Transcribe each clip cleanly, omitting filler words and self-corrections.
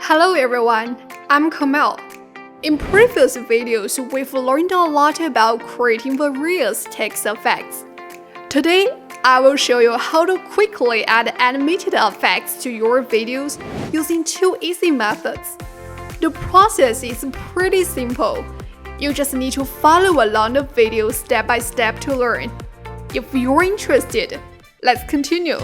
Hello everyone, I'm Kamel. In previous videos, we've learned a lot about creating various text effects. Today, I will show you how to quickly add animated effects to your videos using two easy methods. The process is pretty simple. You just need to follow along the video step by step to learn. If you're interested, let's continue.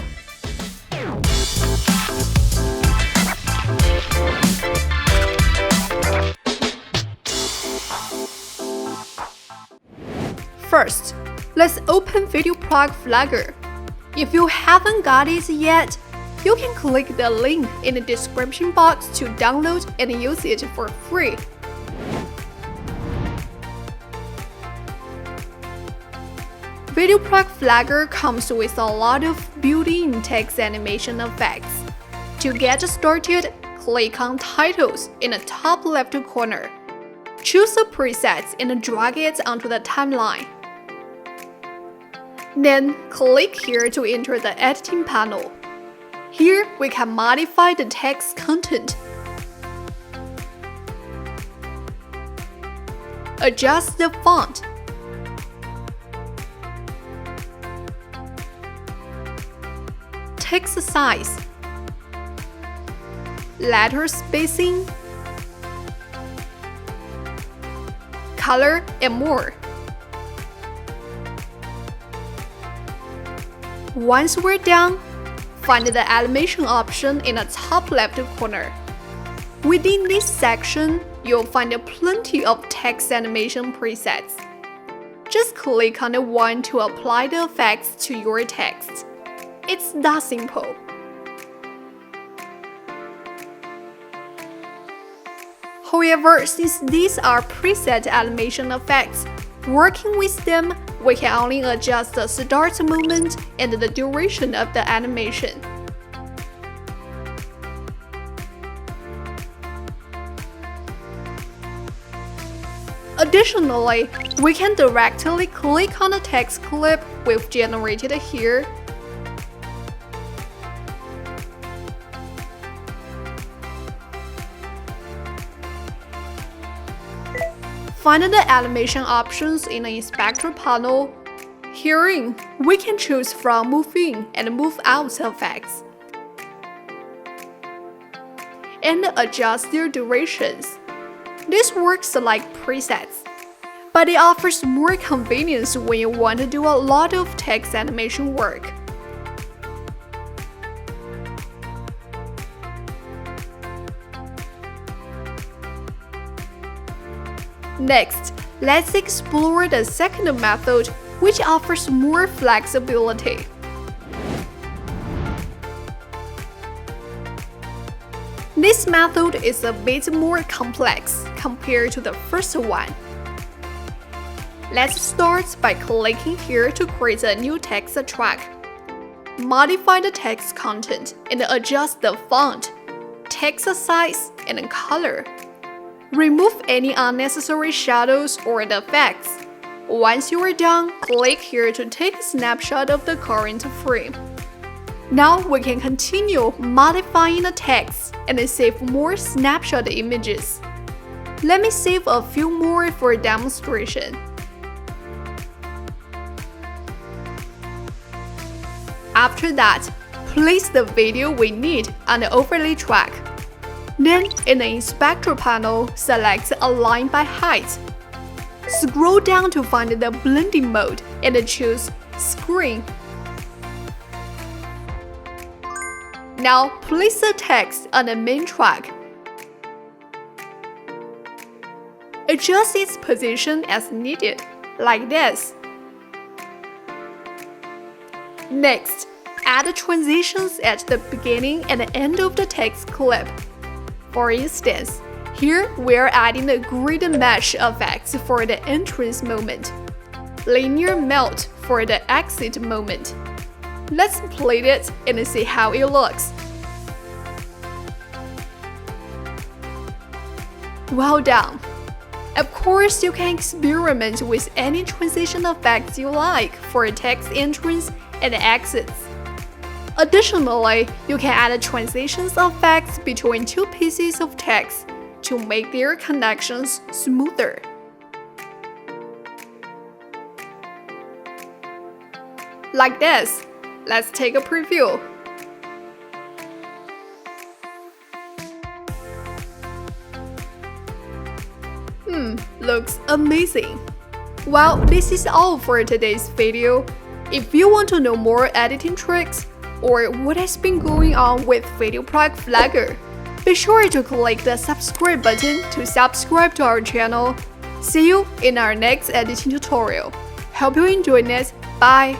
First, let's open VideoProc Vlogger. If you haven't got it yet, you can click the link in the description box to download and use it for free. VideoProc Vlogger comes with a lot of built-in text animation effects. To get started, click on Titles in the top left corner. Choose the presets and drag it onto the timeline. Then, click here to enter the editing panel. Here, we can modify the text content. Adjust the font. Text size. Letter spacing. Color and more. Once we're done, find the animation option in the top left corner. Within this section, you'll find plenty of text animation presets. Just click on the one to apply the effects to your text. It's that simple. However, since these are preset animation effects, working with them, we can only adjust the start moment and the duration of the animation. Additionally, we can directly click on the text clip we've generated here. Find the animation options in the inspector panel. Herein, we can choose from Move In and Move Out effects, and adjust their durations. This works like presets, but it offers more convenience when you want to do a lot of text animation work. Next, let's explore the second method, which offers more flexibility. This method is a bit more complex compared to the first one. Let's start by clicking here to create a new text track. Modify the text content and adjust the font, text size, and color. Remove any unnecessary shadows or the effects. Once you are done, click here to take a snapshot of the current frame. Now we can continue modifying the text and save more snapshot images. Let me save a few more for demonstration. After that, place the video we need on the overlay track. Then, in the inspector panel, select Align by Height. Scroll down to find the blending mode and choose Screen. Now, place the text on the main track. Adjust its position as needed, like this. Next, add transitions at the beginning and end of the text clip. For instance, here we're adding the grid mesh effects for the entrance moment, linear melt for the exit moment. Let's play it and see how it looks. Well done! Of course, you can experiment with any transition effects you like for text entrance and exits. Additionally, you can add transitions effects between two pieces of text to make their connections smoother. Like this. Let's take a preview. Looks amazing. Well, this is all for today's video. If you want to know more editing tricks or what has been going on with VideoProc Vlogger, be sure to click the subscribe button to subscribe to our channel. See you in our next editing tutorial. Hope you enjoyed it. Bye!